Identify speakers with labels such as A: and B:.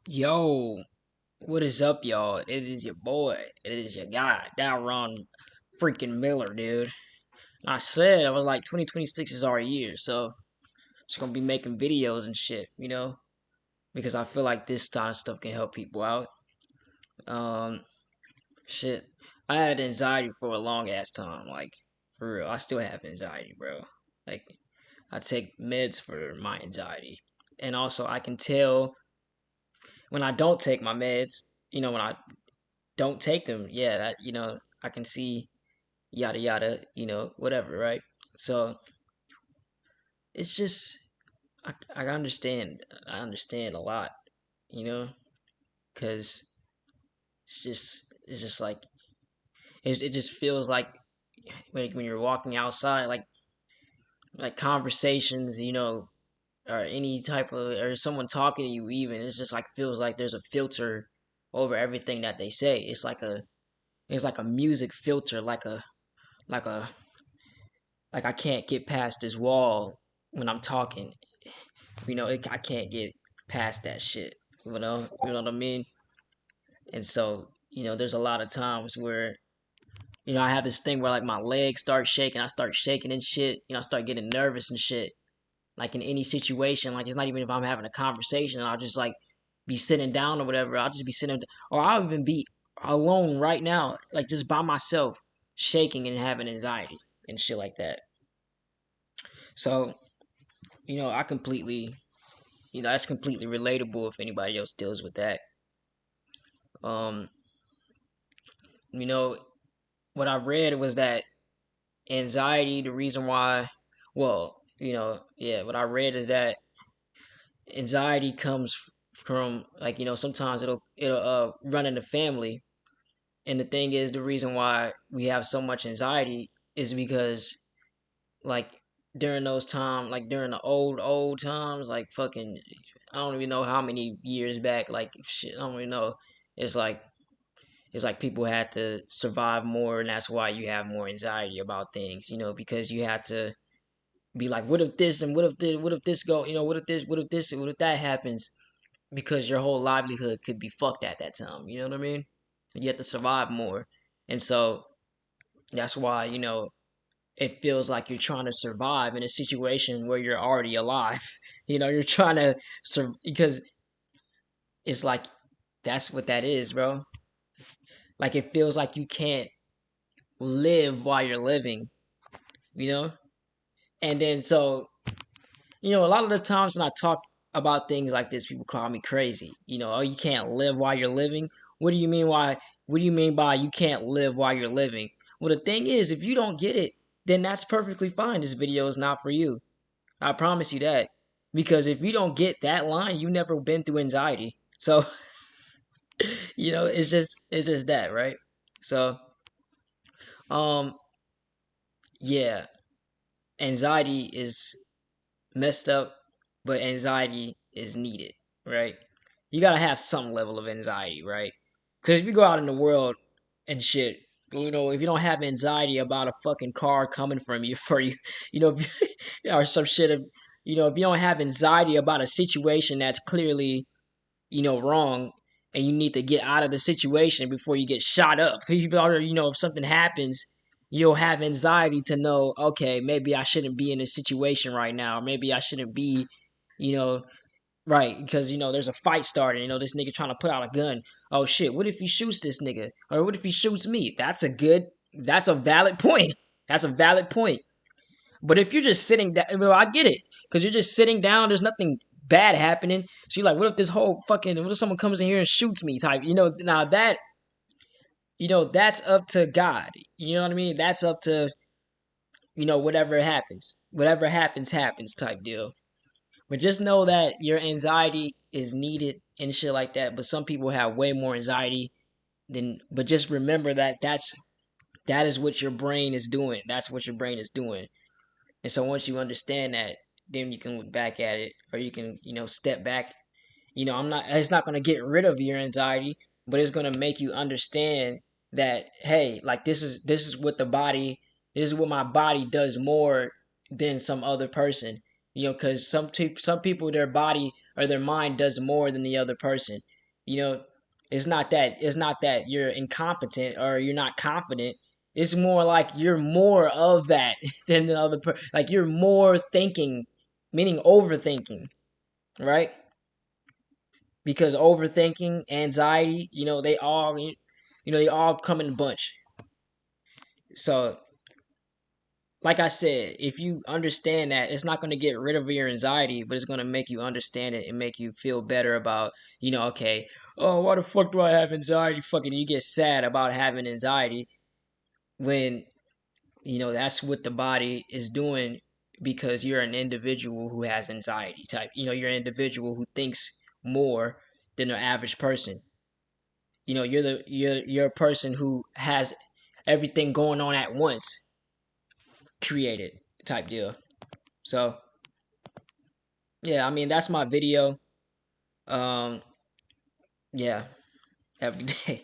A: Yo, what is up, y'all? It is your boy. It is your guy, Dalron freaking Miller, dude. I said I was like 2026 is our year, so just gonna be making videos and shit, because I feel like this kind of stuff can help people out. Um, shit, I had anxiety for a long ass time, like for real. I still have anxiety, bro. Like I take meds for my anxiety, and also I can tell when I don't take my meds. When I don't take them, yeah, I can see yada yada, whatever, right? So it's just I understand a lot, you know, because it's just like it just feels like when you're walking outside, like conversations, or any type of or someone talking to you, even it's just like feels like there's a filter over everything that they say. It's like a music filter, like a like I can't get past this wall when I'm talking. I can't get past that shit. You know what I mean. And so there's a lot of times where I have this thing where like my legs start shaking, I start shaking and shit. I start getting nervous and shit. Like in any situation, like it's not even if I'm having a conversation, I'll just like be sitting down or whatever. I'll just be sitting, or I'll even be alone right now, like just by myself, shaking and having anxiety and shit like that. So I completely, that's completely relatable if anybody else deals with that. Um, you know, what I read was that anxiety, the reason why, well, yeah, what I read is that anxiety comes from like, sometimes it'll run in the family. And the thing is, the reason why we have so much anxiety is because like during those times, like during the old times, like fucking, I don't even know how many years back, like shit, I don't even know. It's like people had to survive more, and that's why you have more anxiety about things, because you had to be like, what if this and what if this go, what if that happens, because your whole livelihood could be fucked at that time. You know what I mean? You have to survive more, and so that's why it feels like you're trying to survive in a situation where you're already alive. You're trying to because it's like that's what that is, bro. Like it feels like you can't live while you're living, you know? And then so, a lot of the times when I talk about things like this, people call me crazy. Oh, you can't live while you're living. What do you mean what do you mean by you can't live while you're living? Well, the thing is, if you don't get it, then that's perfectly fine. This video is not for you. I promise you that. Because if you don't get that line, you never been through anxiety. So, it's just that, right? So, um yeah, anxiety is messed up, but anxiety is needed, right? You gotta have some level of anxiety, right? Because if you go out in the world and shit, if you don't have anxiety about a fucking car coming from you for you, if or some shit, if you don't have anxiety about a situation that's clearly, wrong, and you need to get out of the situation before you get shot up. If something happens, you'll have anxiety to know, okay, maybe I shouldn't be in this situation right now. Or maybe I shouldn't be, you know, right, because there's a fight starting. This nigga trying to put out a gun. Oh shit, what if he shoots this nigga? Or what if he shoots me? That's a valid point. That's a valid point. But if you're just sitting down, well, I get it, because you're just sitting down. There's nothing bad happening. So you're like, what if this whole fucking, what if someone comes in here and shoots me? Type, now that, that's up to God. You know what I mean? That's up to, whatever happens. Whatever happens, happens type deal. But just know that your anxiety is needed and shit like that. But some people have way more anxiety than, but just remember that that is what your brain is doing. That's what your brain is doing. And so once you understand that, then you can look back at it, or you can, step back. It's not going to get rid of your anxiety, but it's going to make you understand that, hey, like this is what this is what my body does more than some other person. Because some people, their body or their mind does more than the other person. You know, it's not that you're incompetent or you're not confident. It's more like you're more of that than the other person. Like you're more thinking, meaning overthinking, right? Because overthinking, anxiety, they all come in a bunch. So, like I said, if you understand that, it's not going to get rid of your anxiety, but it's going to make you understand it and make you feel better about, okay, oh, why the fuck do I have anxiety? Fucking, you get sad about having anxiety when, that's what the body is doing because you're an individual who has anxiety type. You're an individual who thinks more than the average person. You're a person who has everything going on at once created type deal. So yeah, I mean that's my video. Um, yeah, have a good day.